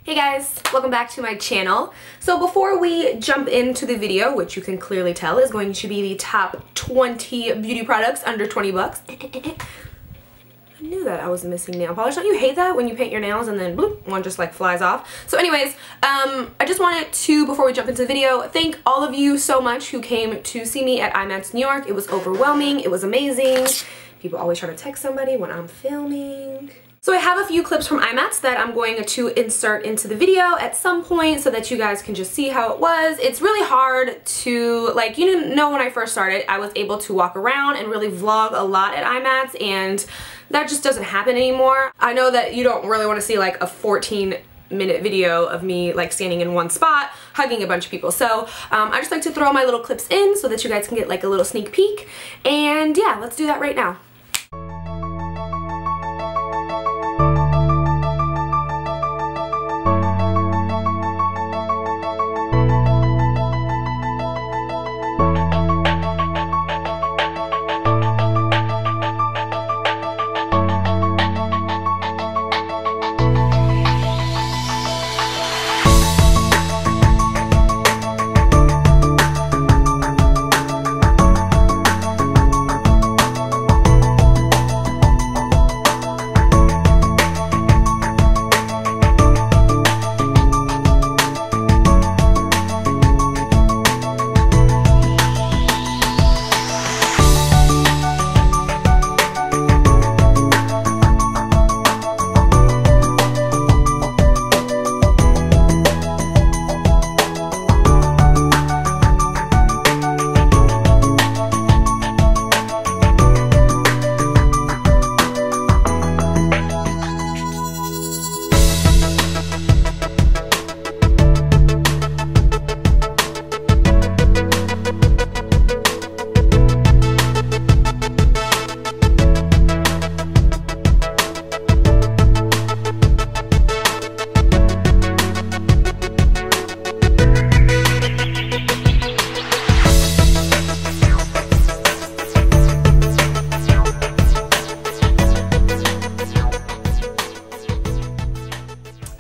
Hey guys, welcome back to my channel. So before we jump into the video, which you can clearly tell is going to be the top 20 beauty products under 20 bucks. I knew that I was missing nail polish. Don't you hate that when you paint your nails and then bloop, one just like flies off? So anyways, I just wanted to, before we jump into the video, thank all of you so much who came to see me at IMAX New York. It was overwhelming. It was amazing. People always try to text somebody when I'm filming. So I have a few clips from IMAX that I'm going to insert into the video at some point so that you guys can just see how it was. It's really hard to, like, you know, when I first started, I was able to walk around and really vlog a lot at IMAX, and that just doesn't happen anymore. I know that you don't really want to see like a 14-minute video of me like standing in one spot hugging a bunch of people. So I just like to throw my little clips in so that you guys can get like a little sneak peek. And yeah, let's do that right now.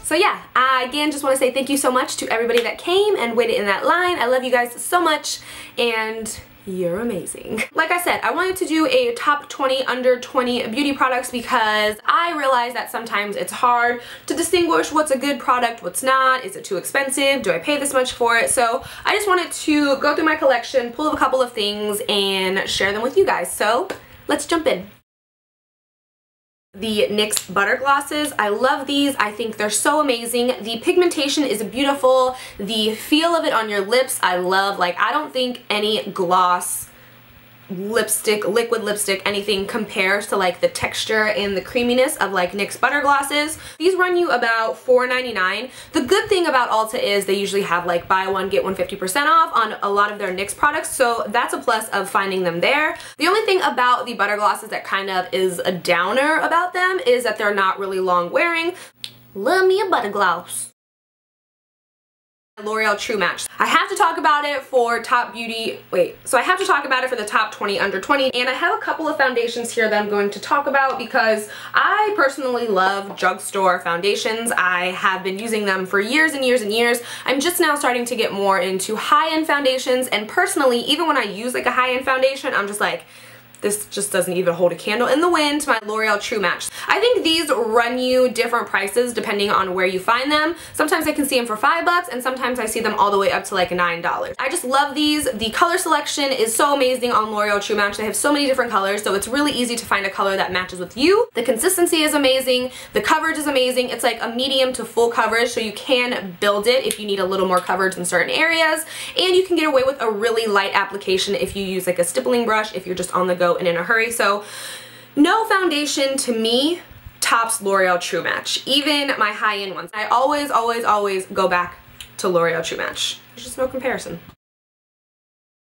So yeah, again, just want to say thank you so much to everybody that came and waited in that line. I love you guys so much, and you're amazing. Like I said, I wanted to do a top 20 under 20 beauty products because I realize that sometimes it's hard to distinguish what's a good product, what's not. Is it too expensive? Do I pay this much for it? So I just wanted to go through my collection, pull up a couple of things, and share them with you guys. So let's jump in. The NYX Butter Glosses. I love these. I think they're so amazing. The pigmentation is beautiful. The feel of it on your lips, I love. Like, I don't think any gloss, lipstick, liquid lipstick, anything compares to like the texture and the creaminess of like NYX Butter Glosses. These run you about $4.99. The good thing about Ulta is they usually have like buy one get one 50% off on a lot of their NYX products, so that's a plus of finding them there. The only thing about the Butter Glosses that kind of is a downer about them is that they're not really long wearing. Love me a butter gloss. L'Oreal True Match. I have to talk about it for top beauty, so I have to talk about it for the top 20 under 20, and I have a couple of foundations here that I'm going to talk about because I personally love drugstore foundations. I have been using them for years and years and years. I'm just now starting to get more into high-end foundations, and personally, even when I use like a high-end foundation, I'm just like, this just doesn't even hold a candle in the wind to my L'Oreal True Match. I think these run you different prices depending on where you find them. Sometimes I can see them for $5 and sometimes I see them all the way up to like $9. I just love these. The color selection is so amazing on L'Oreal True Match. They have so many different colors, so it's really easy to find a color that matches with you. The consistency is amazing. The coverage is amazing. It's like a medium to full coverage, so you can build it if you need a little more coverage in certain areas, and you can get away with a really light application if you use like a stippling brush if you're just on the go and in a hurry. So no foundation to me tops L'Oreal True Match, even my high-end ones. I always go back to L'Oreal True Match. There's just no comparison.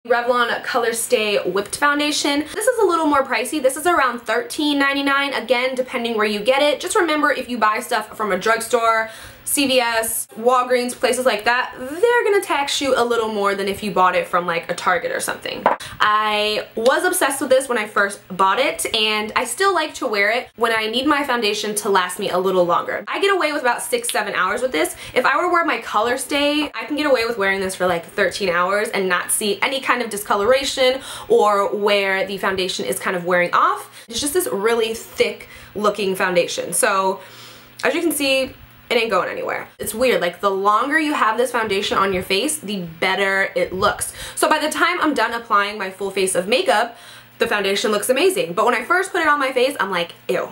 Revlon Colorstay Whipped Foundation. This is a little more pricey. This is around $13.99, again, depending where you get it. Just remember, if you buy stuff from a drugstore, CVS, Walgreens, places like that, they're gonna tax you a little more than if you bought it from like a Target or something. I was obsessed with this when I first bought it, and I still like to wear it when I need my foundation to last me a little longer. I get away with about 6-7 hours with this. If I were to wear my Colorstay, I can get away with wearing this for like 13 hours and not see any kind of discoloration or where the foundation is kind of wearing off. It's just this really thick looking foundation. So as you can see, it ain't going anywhere. It's weird, like the longer you have this foundation on your face, the better it looks. So by the time I'm done applying my full face of makeup, the foundation looks amazing. But when I first put it on my face, I'm like, ew,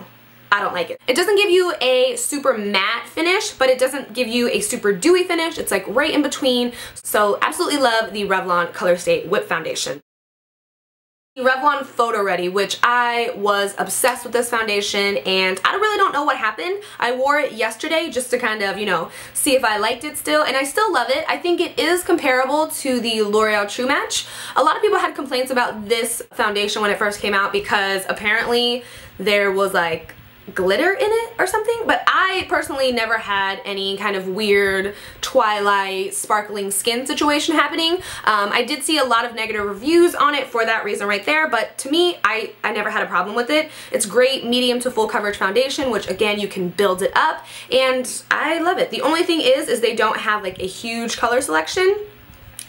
I don't like it. It doesn't give you a super matte finish, but it doesn't give you a super dewy finish. It's like right in between. So absolutely love the Revlon Colorstay Whip Foundation. The Revlon PhotoReady, which I was obsessed with this foundation, and I really don't know what happened. I wore it yesterday just to kind of, you know, see if I liked it still, and I still love it. I think it is comparable to the L'Oreal True Match. A lot of people had complaints about this foundation when it first came out because apparently there was like glitter in it or something, but I personally never had any kind of weird Twilight sparkling skin situation happening. I did see a lot of negative reviews on it for that reason right there, but to me, I never had a problem with it. It's great medium to full coverage foundation, which again, you can build it up, and I love it. The only thing is they don't have like a huge color selection.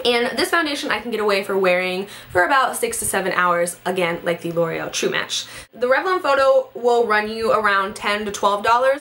And this foundation I can get away for wearing for about 6 to 7 hours, again, like the L'Oreal True Match. The Revlon Photo will run you around $10 to $12.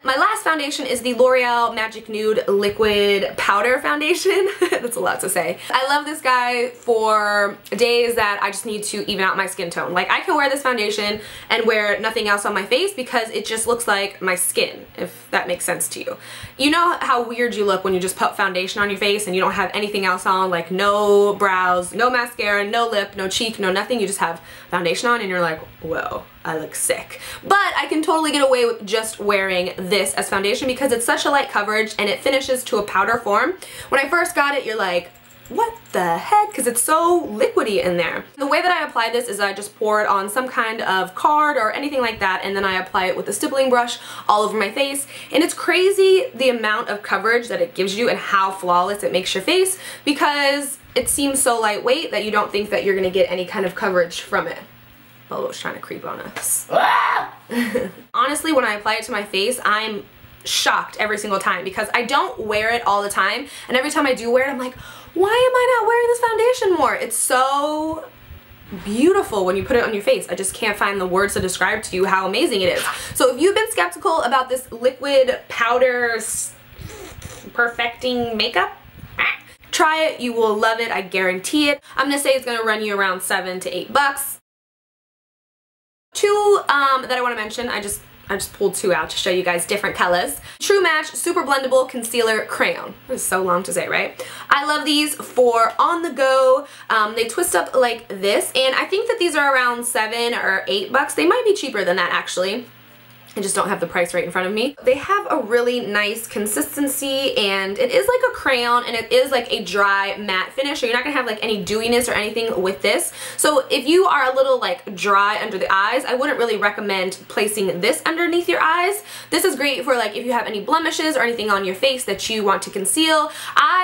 My last foundation is the L'Oreal MagicNude Liquid Powder Foundation. That's a lot to say. I love this guy for days that I just need to even out my skin tone. Like, I can wear this foundation and wear nothing else on my face because it just looks like my skin, if that makes sense to you. You know how weird you look when you just put foundation on your face and you don't have anything else on, like no brows, no mascara, no lip, no cheek, no nothing. You just have foundation on and you're like, whoa, I look sick. But I can totally get away with just wearing this as foundation because it's such a light coverage and it finishes to a powder form. When I first got it, you're like, what the heck? Because it's so liquidy in there. The way that I apply this is I just pour it on some kind of card or anything like that, and then I apply it with a stippling brush all over my face. And it's crazy the amount of coverage that it gives you and how flawless it makes your face because it seems so lightweight that you don't think that you're gonna get any kind of coverage from it. Bolo's trying to creep on us. Honestly, when I apply it to my face, I'm shocked every single time because I don't wear it all the time, and every time I do wear it, I'm like, why am I not wearing this foundation more? It's so beautiful when you put it on your face. I just can't find the words to describe to you how amazing it is. So if you've been skeptical about this liquid powder perfecting makeup, try it. You will love it. I guarantee it. I'm gonna say it's gonna run you around $7 to $8. Two that I want to mention, I just pulled two out to show you guys different colors. True Match SuperBlendable Concealer Crayon. This is so long to say, right? I love these for on the go. They twist up like this, and I think that these are around $7 or $8. They might be cheaper than that actually. I just don't have the price right in front of me. They have a really nice consistency, and it is like a crayon, and it is like a dry matte finish, so you're not gonna have like any dewiness or anything with this. So if you are a little like dry under the eyes, I wouldn't really recommend placing this underneath your eyes. This is great for like if you have any blemishes or anything on your face that you want to conceal.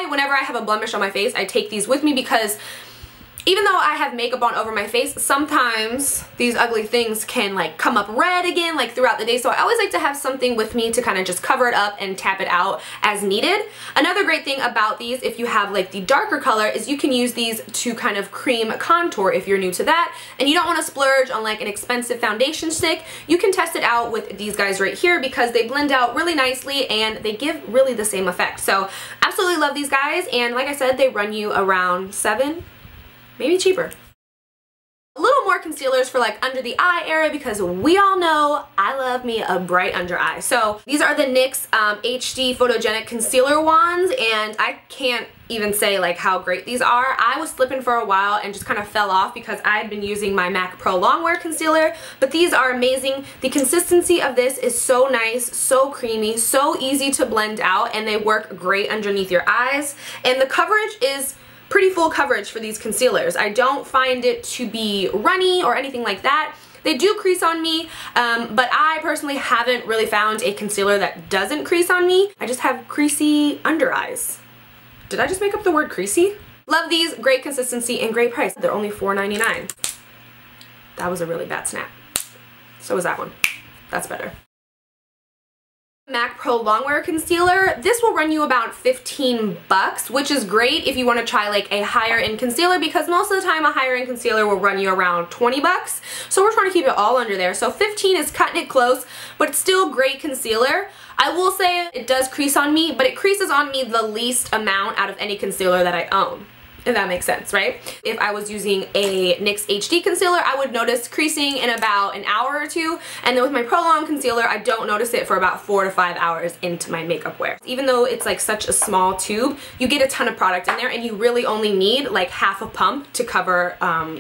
Whenever I have a blemish on my face, I take these with me because even though I have makeup on over my face, sometimes these ugly things can like come up red again like throughout the day, so I always like to have something with me to kind of just cover it up and tap it out as needed. Another great thing about these, if you have like the darker color, is you can use these to kind of cream contour if you're new to that and you don't want to splurge on like an expensive foundation stick. You can test it out with these guys right here because they blend out really nicely and they give really the same effect. So absolutely love these guys, and like I said, they run you around $7, maybe cheaper. A little more concealers for like under the eye area because we all know I love me a bright under eye. So these are the NYX HD Photogenic Concealer wands, and I can't even say like how great these are. I was slipping for a while and just kind of fell off because I had been using my MAC Prolongwear concealer, but these are amazing. The consistency of this is so nice, so creamy, so easy to blend out, and they work great underneath your eyes, and the coverage is pretty full coverage for these concealers. I don't find it to be runny or anything like that. They do crease on me, but I personally haven't really found a concealer that doesn't crease on me. I just have creasy under eyes. Did I just make up the word creasy? Love these, great consistency and great price. They're only $4.99. That was a really bad snap. So was that one. That's better. MAC Prolongwear concealer. This will run you about 15 bucks, which is great if you want to try like a higher end concealer, because most of the time a higher end concealer will run you around 20 bucks. So we're trying to keep it all under there. So 15 is cutting it close, but it's still great concealer. I will say it does crease on me, but it creases on me the least amount out of any concealer that I own. If that makes sense, right? If I was using a NYX HD concealer, I would notice creasing in about an hour or two, and then with my Prolong concealer, I don't notice it for about 4 to 5 hours into my makeup wear. Even though it's like such a small tube, you get a ton of product in there, and you really only need like half a pump to cover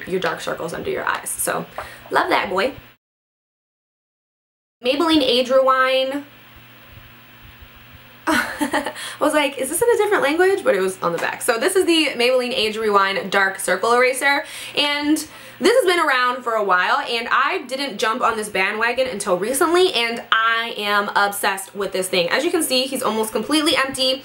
your dark circles under your eyes. So, love that, boy. Maybelline Age Rewind. I was like, is this in a different language? But it was on the back. So this is the Maybelline Age Rewind Dark Circle Eraser, and this has been around for a while, and I didn't jump on this bandwagon until recently, and I am obsessed with this thing. As you can see, he's almost completely empty.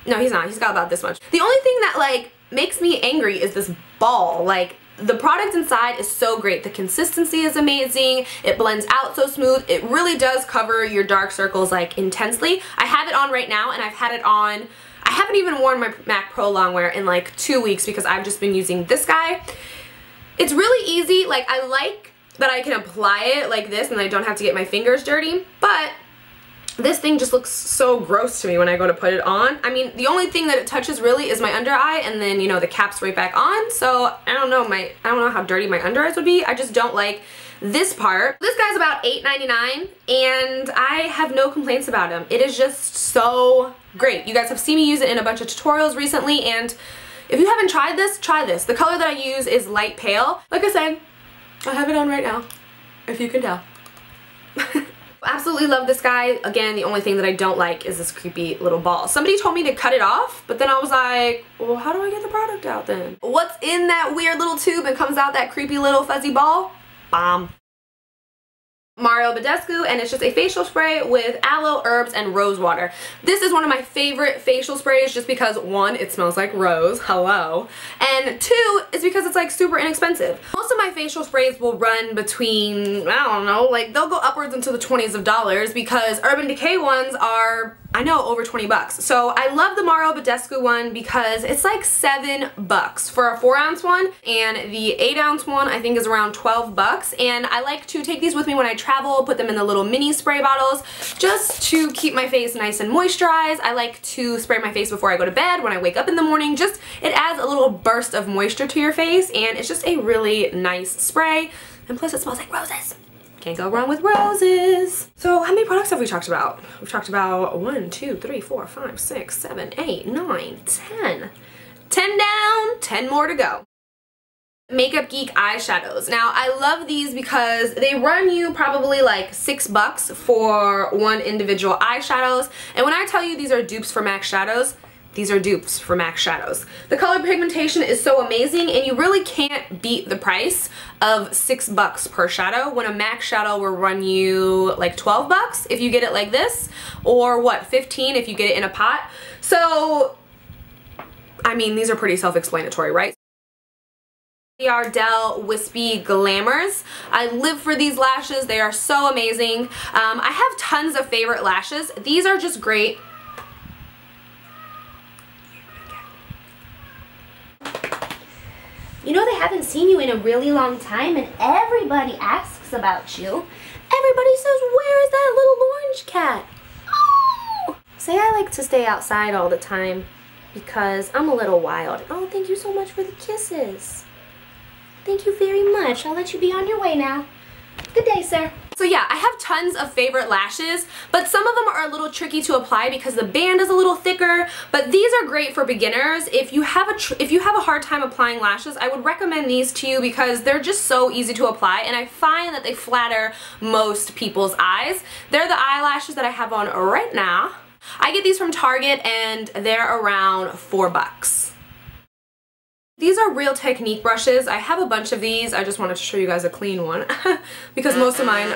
No, he's not. He's got about this much. The only thing that like makes me angry is this ball. Like, the product inside is so great. The consistency is amazing. It blends out so smooth. It really does cover your dark circles like intensely. I have it on right now, and I've had it on. I haven't even worn my MAC Pro Longwear in like 2 weeks because I've just been using this guy. It's really easy. Like, I like that I can apply it like this and I don't have to get my fingers dirty, but this thing just looks so gross to me when I go to put it on. I mean, the only thing that it touches really is my under eye, and then, you know, the cap's right back on. So I don't know how dirty my under eyes would be. I just don't like this part. This guy's about $8.99, and I have no complaints about him. It is just so great. You guys have seen me use it in a bunch of tutorials recently, and if you haven't tried this, try this. The color that I use is light pale. Like I said, I have it on right now, if you can tell. Absolutely love this guy. Again, the only thing that I don't like is this creepy little ball. Somebody told me to cut it off, but then I was like, well, how do I get the product out then? What's in that weird little tube and comes out that creepy little fuzzy ball? Bomb. Badescu, and it's just a facial spray with aloe, herbs, and rose water. This is one of my favorite facial sprays just because, one, it smells like rose, hello, and two, is because it's like super inexpensive. Most of my facial sprays will run between, I don't know, like they'll go upwards into the 20s of dollars because Urban Decay ones are, I know, over 20 bucks. So I love the Badescu one because it's like 7 bucks for a 4-ounce one, and the 8-ounce one I think is around 12 bucks, and I like to take these with me when I travel, put them in the little mini spray bottles just to keep my face nice and moisturized. I like to spray my face before I go to bed, when I wake up in the morning. Just, it adds a little burst of moisture to your face, and it's just a really nice spray, and plus it smells like roses. Can't go wrong with roses. So how many products have we talked about? We've talked about 1, 2, 3, 4, 5, 6, 7, 8, 9, 10. 10 down, 10 more to go. Makeup Geek eyeshadows. Now, I love these because they run you probably like 6 bucks for one individual eyeshadows. And when I tell you these are dupes for MAC shadows, these are dupes for MAC shadows. The color pigmentation is so amazing, and you really can't beat the price of 6 bucks per shadow when a MAC shadow will run you like 12 bucks if you get it like this, or what, 15 if you get it in a pot. So, I mean, these are pretty self-explanatory, right? The Ardell Wispy Glamours. I live for these lashes. They are so amazing. I have tons of favorite lashes. These are just great. You know, they haven't seen you in a really long time, and everybody asks about you. Everybody says, where is that little orange cat? Oh! Say I like to stay outside all the time because I'm a little wild. Oh, thank you so much for the kisses. Thank you very much. I'll let you be on your way now. Good day, sir. So yeah, I have tons of favorite lashes, but some of them are a little tricky to apply because the band is a little thicker, but these are great for beginners. If you have a hard time applying lashes, I would recommend these to you because they're just so easy to apply, and I find that they flatter most people's eyes. They're the eyelashes that I have on right now. I get these from Target, and they're around 4 bucks. These are Real Technique brushes. I have a bunch of these. I just wanted to show you guys a clean one because most of mine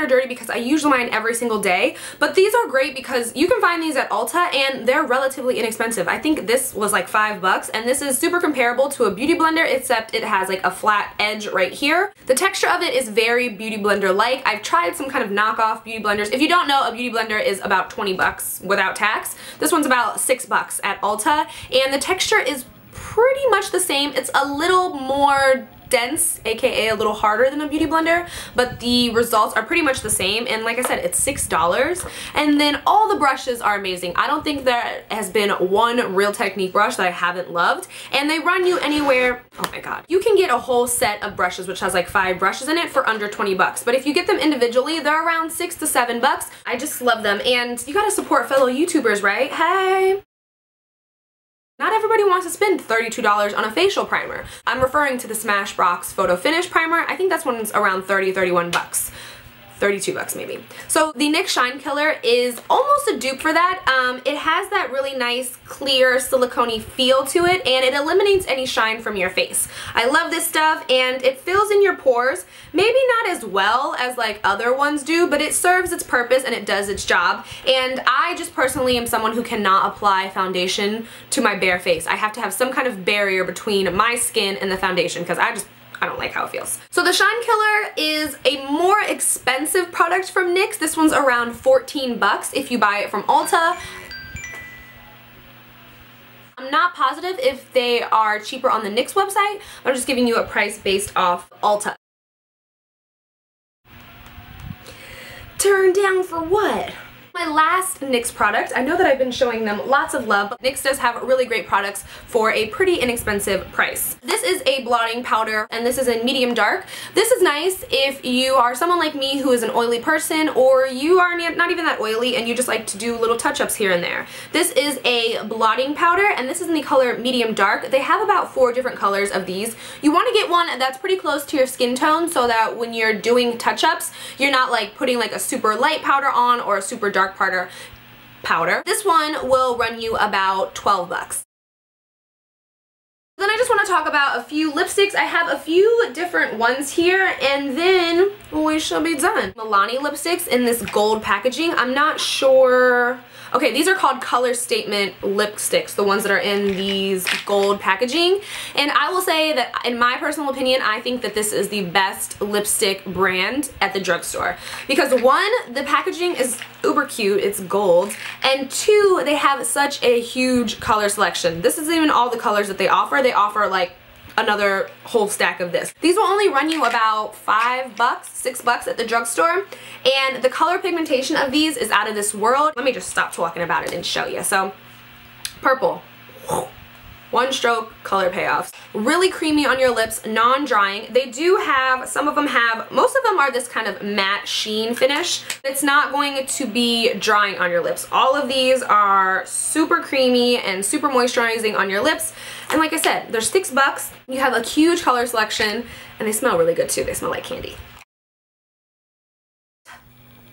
are dirty because I use mine every single day. But these are great because you can find these at Ulta and they're relatively inexpensive. I think this was like $5 and this is super comparable to a beauty blender except it has like a flat edge right here. The texture of it is very beauty blender like. I've tried some kind of knockoff beauty blenders. If you don't know, a beauty blender is about $20 without tax. This one's about $6 at Ulta and the texture is pretty much the same. It's a little more dense, aka a little harder than a beauty blender, but the results are pretty much the same, and like I said, it's $6. And then all the brushes are amazing. I don't think there has been one Real Technique brush that I haven't loved, and they run you anywhere, oh my god, you can get a whole set of brushes which has like 5 brushes in it for under $20, but if you get them individually, they're around $6 to $7. I just love them, and you gotta support fellow YouTubers, right? Hey! Not everybody wants to spend $32 on a facial primer. I'm referring to the Smashbox Photo Finish Primer. I think that's one's around $30, $31. $32 maybe. So the NYX Shine Killer is almost a dupe for that. It has that really nice clear silicone-y feel to it and it eliminates any shine from your face. I love this stuff and it fills in your pores, maybe not as well as like other ones do, but it serves its purpose and it does its job. And I just personally am someone who cannot apply foundation to my bare face. I have to have some kind of barrier between my skin and the foundation because I don't like how it feels. So the Shine Killer is a more expensive product from NYX. This one's around $14 if you buy it from Ulta. I'm not positive if they are cheaper on the NYX website. I'm just giving you a price based off Ulta. Turn down for what? My last NYX product, I know that I've been showing them lots of love, but NYX does have really great products for a pretty inexpensive price. This is a blotting powder and this is in medium dark. This is nice if you are someone like me who is an oily person or you are not even that oily and you just like to do little touch-ups here and there. This is a blotting powder and this is in the color medium dark. They have about 4 different colors of these. You want to get one that's pretty close to your skin tone so that when you're doing touch-ups, you're not like putting like a super light powder on or a super dark powder. This one will run you about $12. Then I just want to talk about a few lipsticks. I have a few different ones here and then we shall be done. Milani lipsticks in this gold packaging. I'm not sure. Okay, these are called Color Statement lipsticks, the ones that are in these gold packaging. And I will say that in my personal opinion, I think that this is the best lipstick brand at the drugstore. Because 1, the packaging is uber cute, it's gold, and 2, they have such a huge color selection. This isn't even all the colors that they offer. They offer like another whole stack of this. These will only run you about $5, $6 at the drugstore, and the color pigmentation of these is out of this world. Let me just stop talking about it and show you. So, purple. 1 stroke color payoffs. Really creamy on your lips, non-drying. They do have, some of them have, most of them are this kind of matte sheen finish. It's not going to be drying on your lips. All of these are super creamy and super moisturizing on your lips. And like I said, they're $6. You have a huge color selection and they smell really good too. They smell like candy.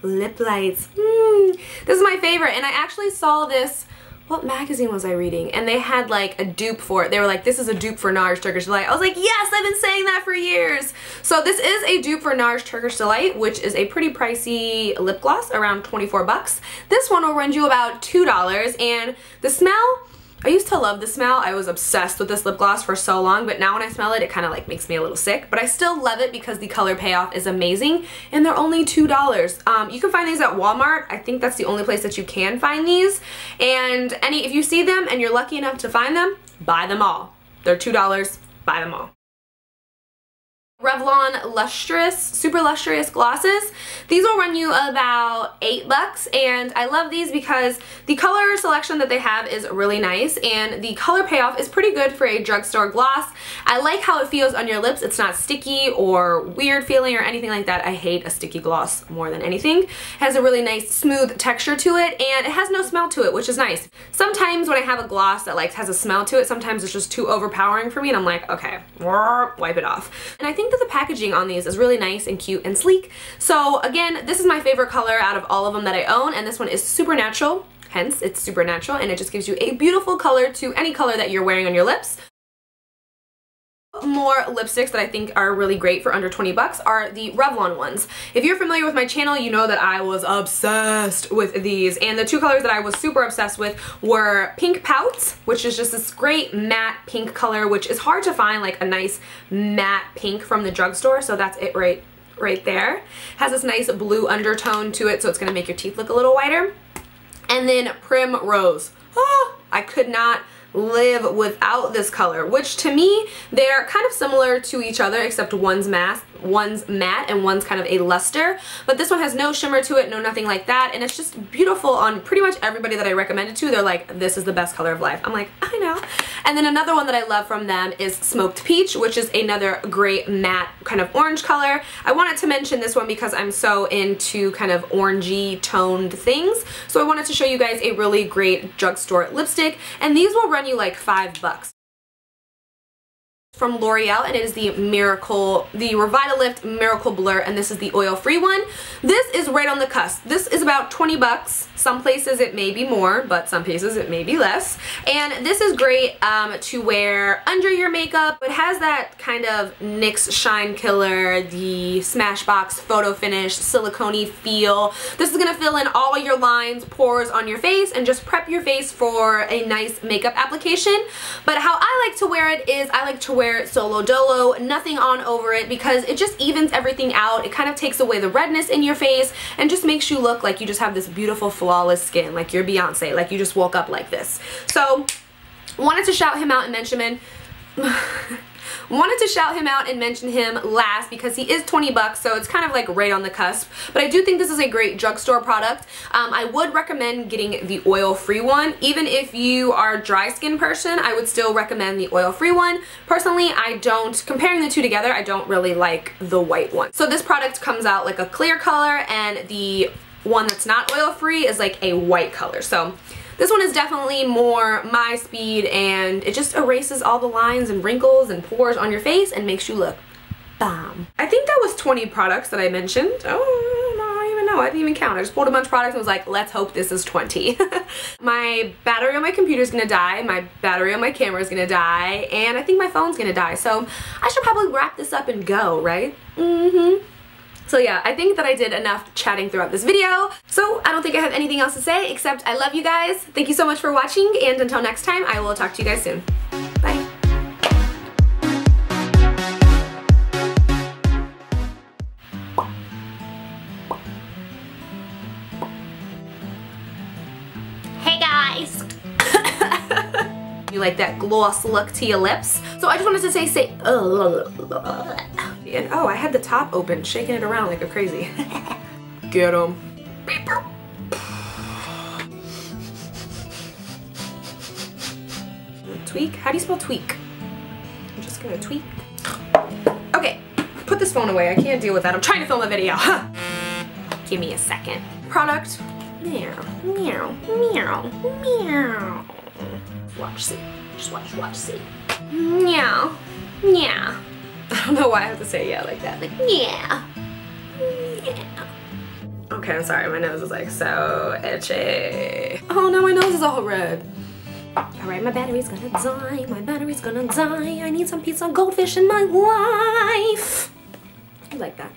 Lip lights. This is my favorite and I actually saw this, what magazine was I reading? And they had like a dupe for it. They were like, this is a dupe for NARS Turkish Delight. I was like, yes, I've been saying that for years. So this is a dupe for NARS Turkish Delight, which is a pretty pricey lip gloss, around $24. This one will run you about $2, and the smell, I used to love the smell. I was obsessed with this lip gloss for so long, but now when I smell it, it kind of like makes me a little sick. But I still love it because the color payoff is amazing, and they're only $2. You can find these at Walmart. I think that's the only place that you can find these. And if you see them and you're lucky enough to find them, buy them all. They're $2. Buy them all. Revlon Lustrous, Super Lustrous Glosses. These will run you about $8, and I love these because the color selection that they have is really nice, and the color payoff is pretty good for a drugstore gloss. I like how it feels on your lips. It's not sticky or weird feeling or anything like that. I hate a sticky gloss more than anything. It has a really nice smooth texture to it, and it has no smell to it, which is nice. Sometimes when I have a gloss that like has a smell to it, sometimes it's just too overpowering for me, and I'm like, okay, wipe it off. And I think that the packaging on these is really nice and cute and sleek. So again, this is my favorite color out of all of them that I own, and this one is super natural. hence it's super natural, and it just gives you a beautiful color to any color that you're wearing on your lips. More lipsticks that I think are really great for under 20 bucks are the Revlon ones. If you're familiar with my channel, you know that I was obsessed with these, and the two colors that I was super obsessed with were Pink Pout, which is just this great matte pink color, which is hard to find like a nice matte pink from the drugstore, so that's it right there. Has this nice blue undertone to it, so it's going to make your teeth look a little whiter. And then Primrose. Oh, I could not live without this color, which to me, they're kind of similar to each other, except one's matte and one's kind of a luster, but this one has no shimmer to it, no nothing like that, and it's just beautiful on pretty much everybody that I recommend it to. They're like, this is the best color of life. I'm like, I know. And then another one that I love from them is Smoked Peach, which is another great matte kind of orange color. I wanted to mention this one because I'm so into kind of orangey toned things, so I wanted to show you guys a really great drugstore lipstick, and these will run you like $5. From L'Oreal, and it is the Revitalift Miracle Blur, and this is the oil-free one. This is right on the cusp. This is about 20 bucks. Some places it may be more, but some places it may be less. And this is great to wear under your makeup. It has that kind of NYX Shine Killer, the Smashbox Photo Finish, silicone-y feel. This is gonna fill in all your lines, pores on your face, and just prep your face for a nice makeup application. But how I like to wear it is I like to wear it solo dolo, nothing on over it, because it just evens everything out. It kind of takes away the redness in your face and just makes you look like you just have this beautiful flawless skin, like you're Beyonce, like you just woke up like this. So wanted to shout him out and mention him. Wanted to shout him out and mention him last because he is 20 bucks, so it's kind of like right on the cusp. But I do think this is a great drugstore product. I would recommend getting the oil-free one. Even if you are a dry skin person, I would still recommend the oil-free one. Personally, I don't, comparing the two together, I don't really like the white one. So this product comes out like a clear color, and the one that's not oil-free is like a white color. So this one is definitely more my speed, and it just erases all the lines and wrinkles and pores on your face and makes you look bomb. I think that was 20 products that I mentioned. Oh, no, I don't even know. I didn't even count. I just pulled a bunch of products and was like, let's hope this is 20. My battery on my computer is gonna die, my battery on my camera is gonna die, and I think my phone's gonna die. So I should probably wrap this up and go, right? So yeah, I think that I did enough chatting throughout this video. So I don't think I have anything else to say except I love you guys. Thank you so much for watching, and until next time, I will talk to you guys soon. Bye. Hey guys. You like that gloss look to your lips? So I just wanted to say and oh, I had the top open, shaking it around like a crazy. Get 'em. Tweak? How do you spell tweak? I'm just gonna tweak. Okay, put this phone away. I can't deal with that. I'm trying to film a video. Give me a second. Product. Meow, meow, meow, meow. Watch, see. Just watch, see. Meow, meow. I don't know why I have to say yeah like that. Like, yeah. Yeah. Okay, I'm sorry. My nose is like so itchy. Oh no, my nose is all red. Alright, my battery's gonna die. My battery's gonna die. I need some pizza goldfish in my life. I like that.